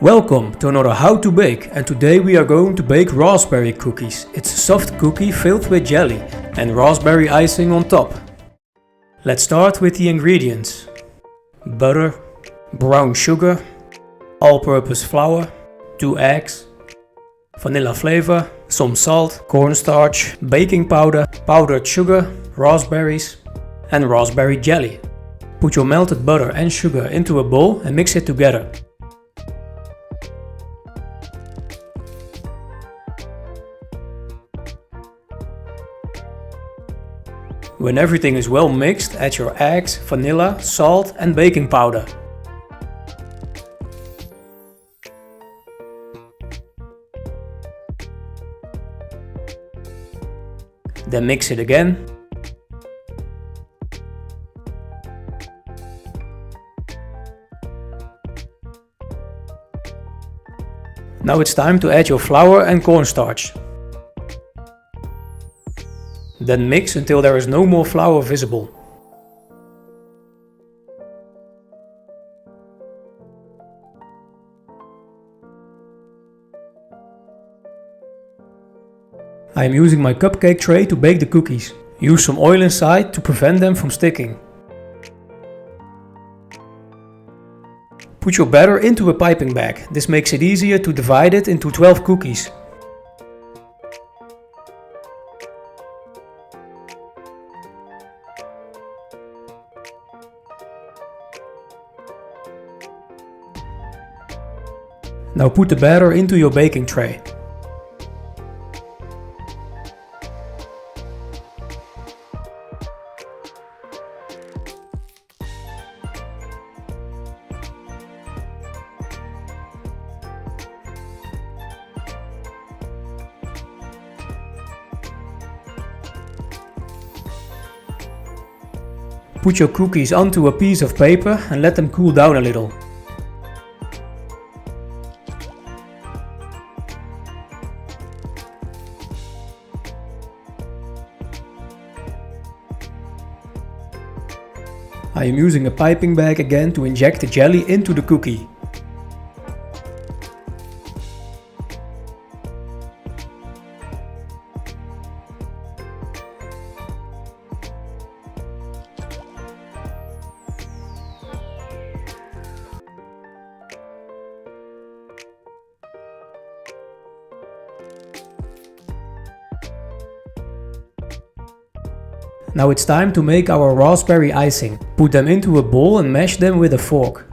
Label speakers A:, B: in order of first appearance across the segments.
A: Welcome to another How to Bake, and today we are going to bake raspberry cookies. It's a soft cookie filled with jelly and raspberry icing on top. Let's start with the ingredients: butter, brown sugar, all-purpose flour, 2 eggs, vanilla flavor, some salt, cornstarch, baking powder, powdered sugar, raspberries and raspberry jelly. Put your melted butter and sugar into a bowl and mix it together. When everything is well mixed, add your eggs, vanilla, salt and baking powder. Then mix it again. Now it's time to add your flour and cornstarch. Then mix until there is no more flour visible. I am using my cupcake tray to bake the cookies. Use some oil inside to prevent them from sticking. Put your batter into a piping bag. This makes it easier to divide it into 12 cookies. Now put the batter into your baking tray. Put your cookies onto a piece of paper and let them cool down a little. I am using a piping bag again to inject the jelly into the cookie. Now it's time to make our raspberry icing. Put them into a bowl and mash them with a fork.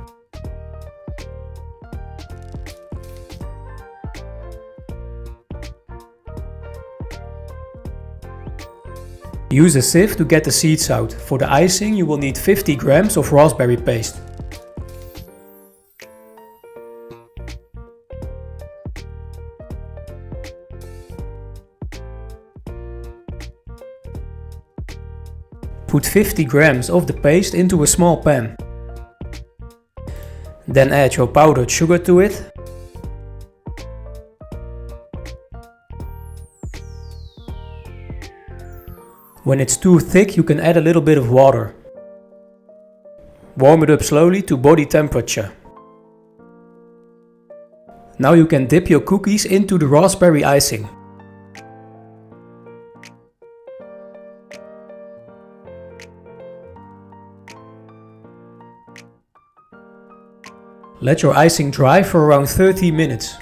A: Use a sieve to get the seeds out. For the icing you will need 50 grams of raspberry paste. Put 50 grams of the paste into a small pan. Then add your powdered sugar to it. When it's too thick, you can add a little bit of water. Warm it up slowly to body temperature. Now you can dip your cookies into the raspberry icing. Let your icing dry for around 30 minutes.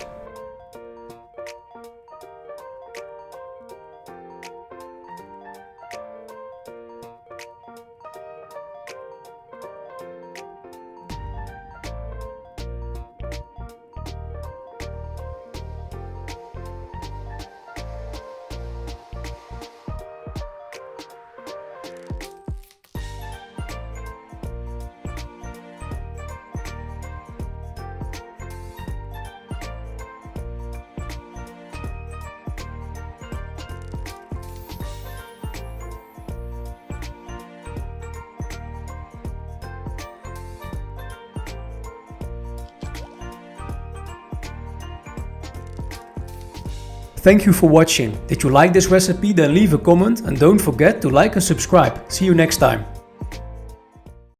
A: Thank you for watching. Did you like this recipe? Then leave a comment and don't forget to like and subscribe. See you next time.